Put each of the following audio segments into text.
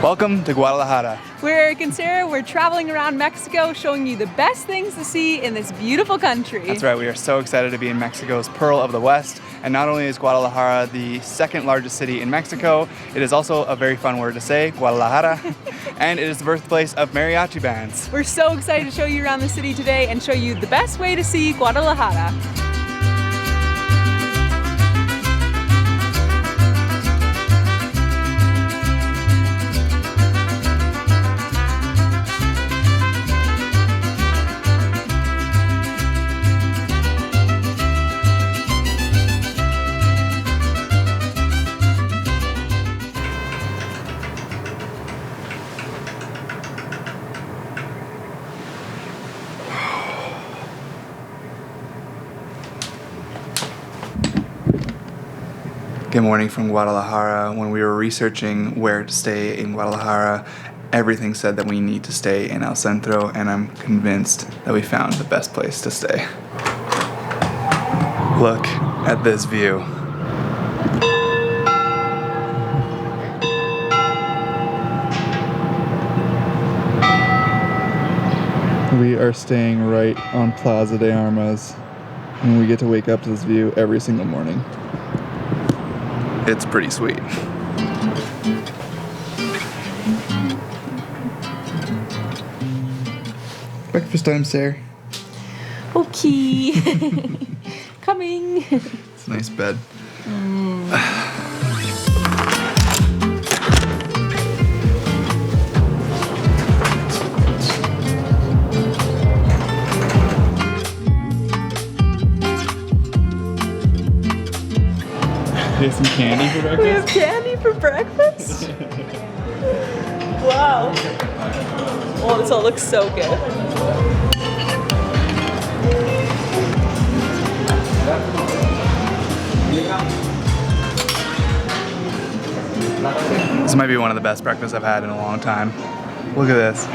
Welcome to Guadalajara. We're Eric and Sarah. We're traveling around Mexico showing you the best things to see in this beautiful country. That's right, we are so excited to be in Mexico's Pearl of the West. And not only is Guadalajara the second largest city in Mexico, it is also a very fun word to say, Guadalajara, and it is the birthplace of mariachi bands. We're so excited to show you around the city today and show you the best way to see Guadalajara. Good morning from Guadalajara. When we were researching where to stay in Guadalajara, everything said that we need to stay in El Centro, and I'm convinced that we found the best place to stay. Look at this view. We are staying right on Plaza de Armas, and we get to wake up to this view every single morning. It's pretty sweet. Breakfast time, Sarah. Okay. Coming. It's a nice bed. Do you have some candy for breakfast? We have candy for breakfast? Wow. Oh, this all looks so good. This might be one of the best breakfasts I've had in a long time. Look at this.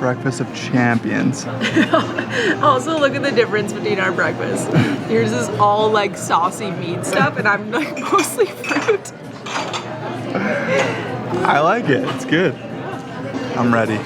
Breakfast of champions. Also, look at the difference between our breakfast. Yours is all like saucy meat stuff, and I'm like mostly fruit. I like it. It's good. I'm ready.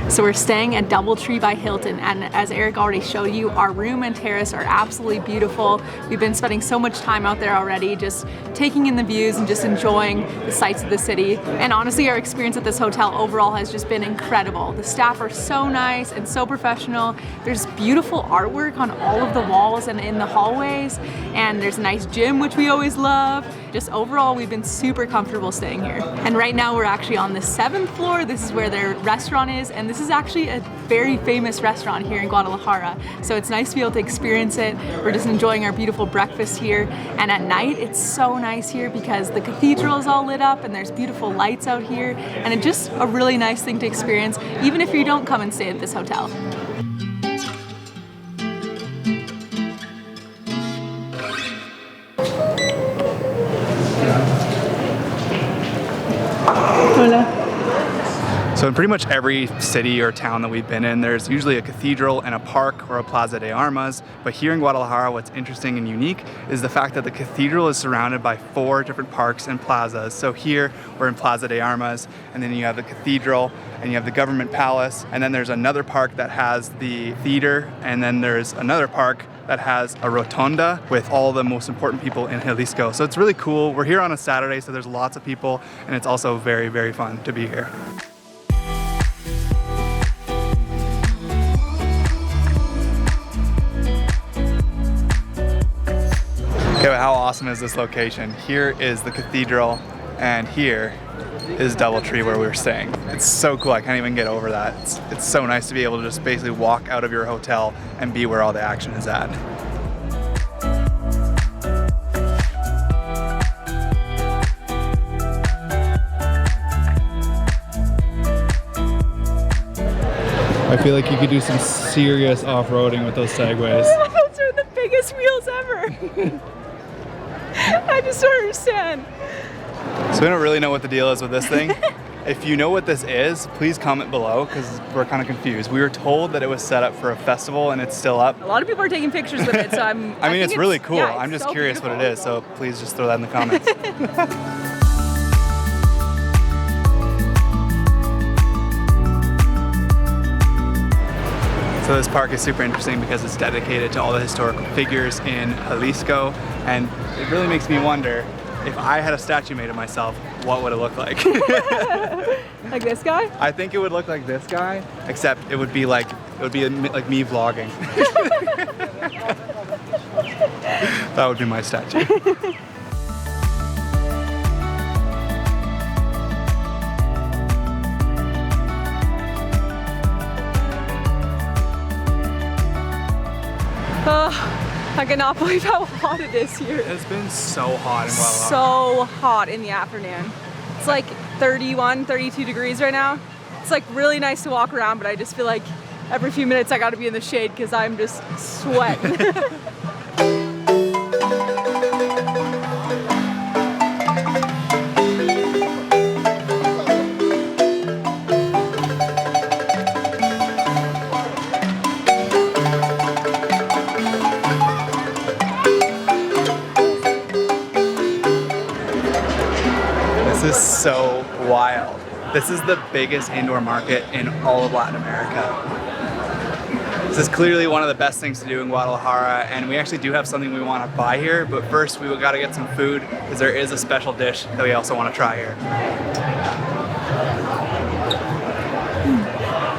So we're staying at Doubletree by Hilton, and as Eric already showed you, our room and terrace are absolutely beautiful. We've been spending so much time out there already, just taking in the views and just enjoying the sights of the city. And honestly, our experience at this hotel overall has just been incredible. The staff are so nice and so professional. There's beautiful artwork on all of the walls and in the hallways, and there's a nice gym, which we always love. Just overall, we've been super comfortable staying here. And right now we're actually on the 7th floor. This is where their restaurant is, and this is actually a very famous restaurant here in Guadalajara. So it's nice to be able to experience it. We're just enjoying our beautiful breakfast here. And at night, it's so nice here because the cathedral is all lit up and there's beautiful lights out here. And it's just a really nice thing to experience, even if you don't come and stay at this hotel. So in pretty much every city or town that we've been in, there's usually a cathedral and a park or a Plaza de Armas. But here in Guadalajara, what's interesting and unique is the fact that the cathedral is surrounded by 4 different parks and plazas. So here we're in Plaza de Armas, and then you have the cathedral, and you have the government palace, and then there's another park that has the theater, and then there's another park that has a Rotonda with all the most important people in Jalisco. So it's really cool. We're here on a Saturday, so there's lots of people, and it's also very, very fun to be here. Okay, but how awesome is this location? Here is the cathedral, and here is Doubletree where we were staying. It's so cool, I can't even get over that. It's so nice to be able to just basically walk out of your hotel and be where all the action is at. I feel like you could do some serious off-roading with those segways. Those are the biggest wheels ever. I just don't understand. So we don't really know what the deal is with this thing, If you know what this is, please comment below because we're kind of confused. We were told that it was set up for a festival and it's still up. A lot of people are taking pictures with it, so I mean, it's really cool. Yeah, I'm just so curious beautiful. What it is, so please just throw that in the comments. So this park is super interesting because it's dedicated to all the historical figures in Jalisco, and it really makes me wonder, if I had a statue made of myself, what would it look like? Like this guy? I think it would look like this guy, except it would be like me vlogging. That would be my statue. I cannot believe how hot it is here. It's been so hot in Guadalajara. So hot in the afternoon. It's like 31, 32 degrees right now. It's like really nice to walk around, but I just feel like every few minutes I gotta be in the shade because I'm just sweating. This is so wild. This is the biggest indoor market in all of Latin America. This is clearly one of the best things to do in Guadalajara, and we actually do have something we want to buy here, but first we gotta get some food because there is a special dish that we also want to try here.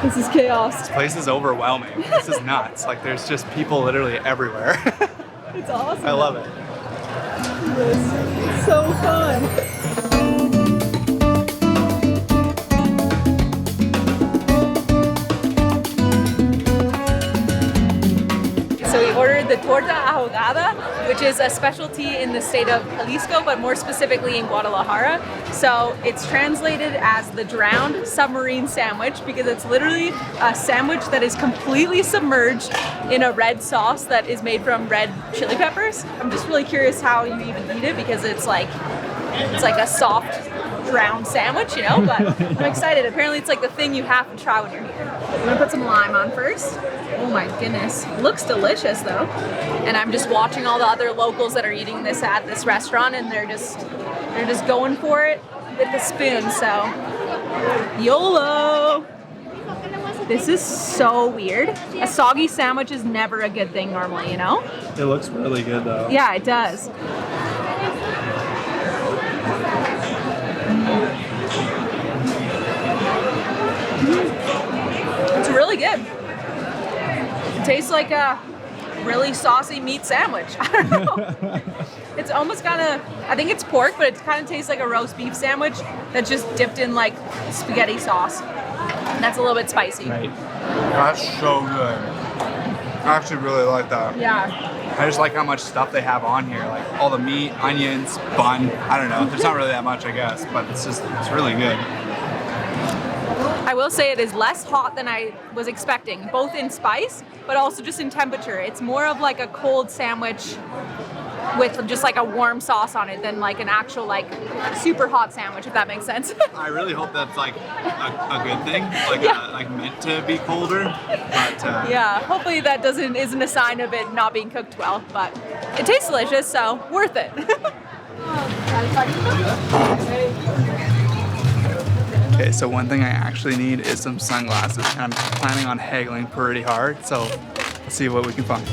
This is chaos. This place is overwhelming. This is nuts. Like there's just people literally everywhere. It's awesome. I love it. It's so fun. The torta ahogada, which is a specialty in the state of Jalisco, but more specifically in Guadalajara. So it's translated as the drowned submarine sandwich because it's literally a sandwich that is completely submerged in a red sauce that is made from red chili peppers. I'm just really curious how you even eat it because it's like a soft drowned sandwich, you know, but I'm excited. Apparently it's like the thing you have to try when you're here. I'm gonna put some lime on first. Oh my goodness, looks delicious though. And I'm just watching all the other locals that are eating this at this restaurant, and they're just going for it with the spoon. So YOLO. This is so weird. A soggy sandwich is never a good thing normally, you know? It looks really good though. Yeah, it does. It's really good. It tastes like a really saucy meat sandwich. I don't know. It's almost kind of, I think it's pork, but it kind of tastes like a roast beef sandwich that's just dipped in like spaghetti sauce. That's a little bit spicy. Right. That's so good. I actually really like that. Yeah. I just like how much stuff they have on here, like all the meat, onions, bun. I don't know. There's not really that much, I guess, but it's really good. I will say it is less hot than I was expecting, both in spice, but also just in temperature. It's more of like a cold sandwich with just like a warm sauce on it than like an actual like super hot sandwich, if that makes sense. I really hope that's like a good thing, like like meant to be colder. But yeah, hopefully that isn't a sign of it not being cooked well, but it tastes delicious, so worth it. Okay, so one thing I actually need is some sunglasses, and I'm planning on haggling pretty hard, so let's see what we can find.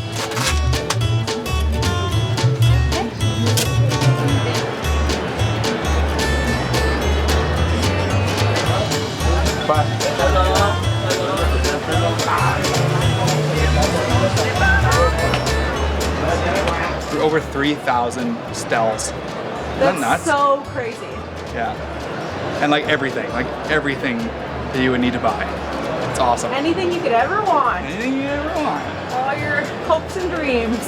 For over 3,000 stels. That's nuts? So crazy. Yeah. And like everything that you would need to buy. It's awesome. Anything you could ever want. Anything you ever want. All your hopes and dreams.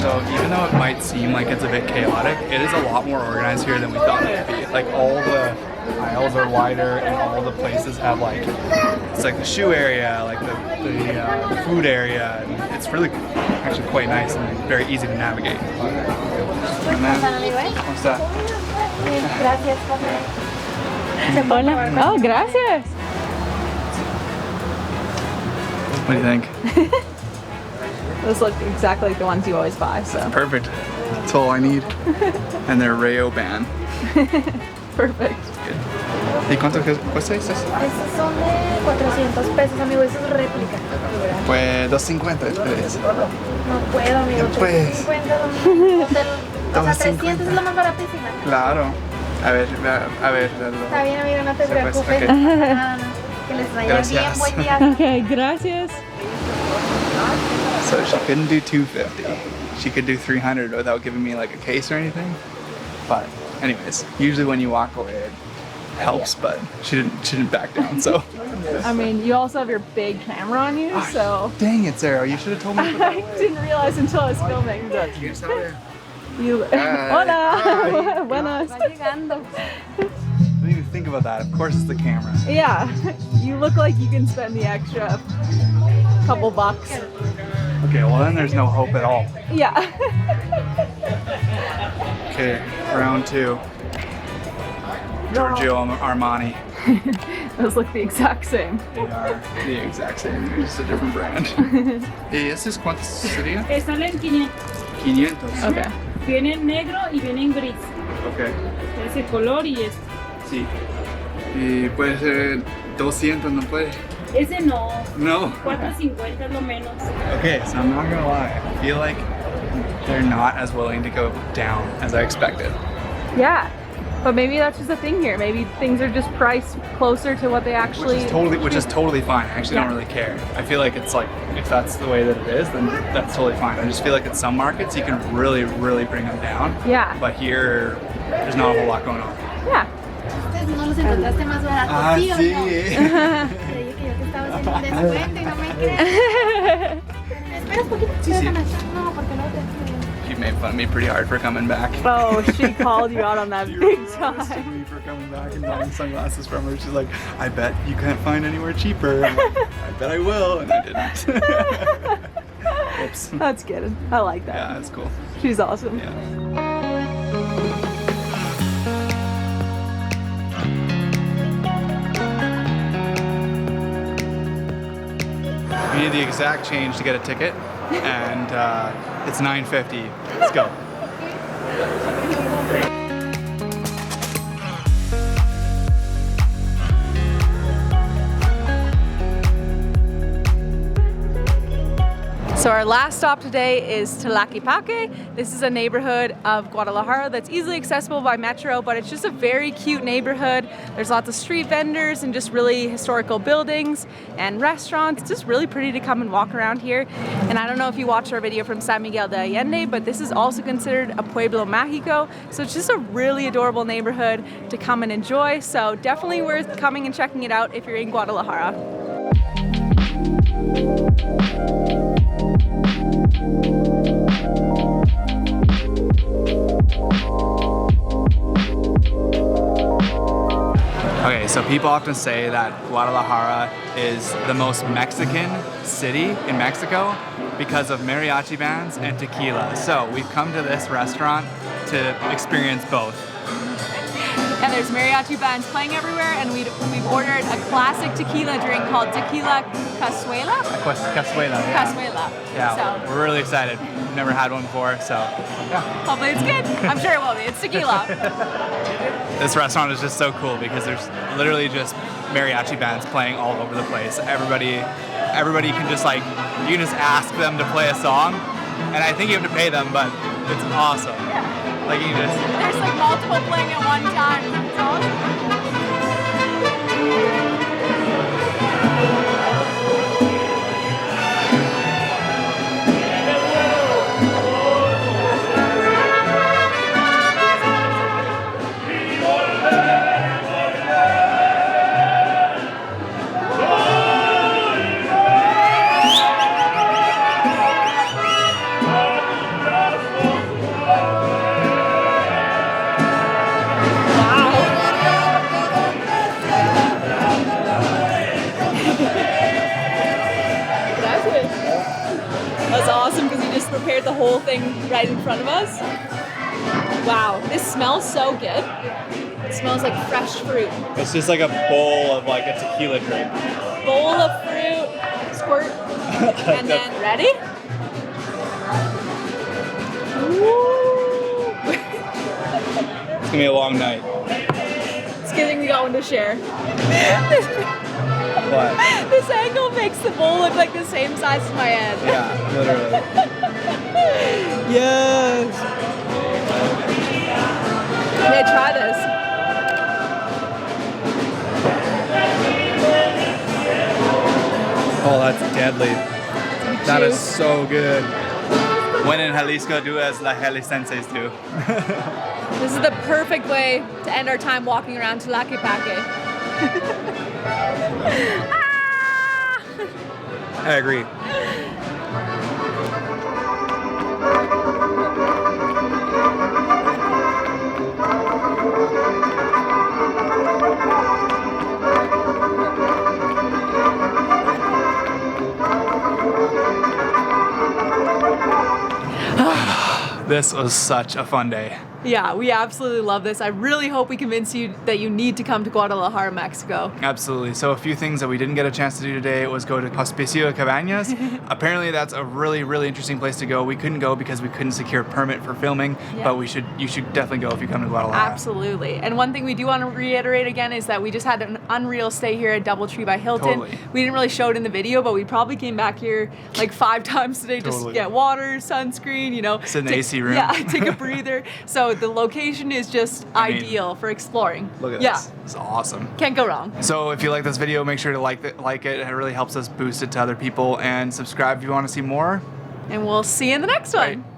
So even though it might seem like it's a bit chaotic, it is a lot more organized here than we thought it would be. Like all the aisles are wider, and all the places have like, it's like the shoe area, like the food area, and it's really actually quite nice and very easy to navigate. And then, what's that? Hola. Oh, gracias. What do you think? Those look exactly like the ones you always buy, so. Perfect. That's all I need. And they're Rayo Ban. Perfect. Good. ¿Y cuánto cuesta estos? Estos son de 400 pesos, amigo, eso es réplica. Pues 250 es. No puedo, amigo, Pues. 350. O sea, 300 es lo más baratísimo. Claro. A ver. Está bien, amigo, no te Pues, preocupes. ok. Nada, no. Que les vaya bien, Gracias. buen día. Okay, gracias. So she couldn't do 250. She could do 300 without giving me like a case or anything. But anyways, usually when you walk away it helps, but she didn't back down, so. I mean, you also have your big camera on you, so. Dang it, Sarah, you should have told me. I didn't realize until I was filming that you. Hi. Hola. Buenas. Didn't even think about that. Of course it's the camera. Yeah, you look like you can spend the extra couple bucks. Okay, well then there's no hope at all. Yeah. Okay, round 2. Giorgio Armani. Those look the exact same. They are the exact same, they're just a different brand. ¿Y estos cuántos sería? Salen 500. 500. Okay. Vienen negro y vienen gris. Okay. Ese color y este. Sí. Y puede ser 200, ¿no puede? Ese no. No. 450 es lo menos. Okay, so I'm not gonna lie. I feel like they're not as willing to go down as I expected. Yeah, but maybe that's just a thing here. Maybe things are just priced closer to what they actually. Which is totally fine. I actually don't Yeah. really care. I feel like it's like, if that's the way that it is, then that's totally fine. I just feel like in some markets you can really, really bring them down. Yeah. But here, there's not a whole lot going on. Yeah. Ustedes no los encontraste más baratos, Ah, ¿sí o sí. no? Te dije que yo te estaba haciendo un descuento y no me crees. ¿Me esperas poquito? Sí, sí. No, porque luego te... She made fun of me pretty hard for coming back. Oh, she called you out on that She big roasted time. me for coming back and buying sunglasses from her. She's like, I bet you can't find anywhere cheaper. I'm like, I bet I will, and I didn't. Oops. That's good. I like that. Yeah, that's cool. She's awesome. Yeah. We need the exact change to get a ticket, and it's $9.50. Let's go. So our last stop today is Tlaquepaque. This is a neighborhood of Guadalajara that's easily accessible by metro, but it's just a very cute neighborhood. There's lots of street vendors and just really historical buildings and restaurants. It's just really pretty to come and walk around here. And I don't know if you watched our video from San Miguel de Allende, but this is also considered a pueblo mágico. So it's just a really adorable neighborhood to come and enjoy. So definitely worth coming and checking it out if you're in Guadalajara. Okay, so people often say that Guadalajara is the most Mexican city in Mexico because of mariachi bands and tequila. So we've come to this restaurant to experience both. And there's mariachi bands playing everywhere, and we've ordered a classic tequila drink called Tequila Cazuela? Cazuela, yeah. Cazuela. Yeah, So we're really excited. We've never had one before, so yeah. hopefully it's good. I'm sure it will be. It's tequila. This restaurant is just so cool because there's literally just mariachi bands playing all over the place. Everybody can just like, you can just ask them to play a song, and I think you have to pay them, but it's awesome. Yeah. Like you just. There's like multiple playing at one time. It's awesome. prepared the whole thing right in front of us. Wow, this smells so good. It smells like fresh fruit. It's just like a bowl of like a tequila drink. Bowl of fruit, squirt, and then ready? Woo! It's gonna be a long night. It's good thing we got one to share. What? This angle makes the bowl look like the same size as my head. Yeah, literally. Yes. Okay, try this. Oh, that's deadly. That is Juice. so good. When in Jalisco, do as La Jaliscienses do. This is the perfect way to end our time walking around Tlaquepaque. Ah! I agree. This was such a fun day. Yeah, we absolutely love this. I really hope we convince you that you need to come to Guadalajara, Mexico. Absolutely. So a few things that we didn't get a chance to do today was go to Hospicio Cabañas. Apparently that's a really, really interesting place to go. We couldn't go because we couldn't secure a permit for filming, Yeah. but you should definitely go if you come to Guadalajara. Absolutely. And one thing we do want to reiterate again is that we just had an unreal stay here at DoubleTree by Hilton. Totally. We didn't really show it in the video, but we probably came back here like 5 times today just to Totally. get water, sunscreen, you know. Sit in the AC room. Yeah, take a breather. So the location is just ideal for exploring. Look at yeah. this. It's awesome. Can't go wrong. So if you like this video, make sure to like it. It really helps us boost it to other people, and subscribe if you want to see more. And we'll see you in the next one. Right.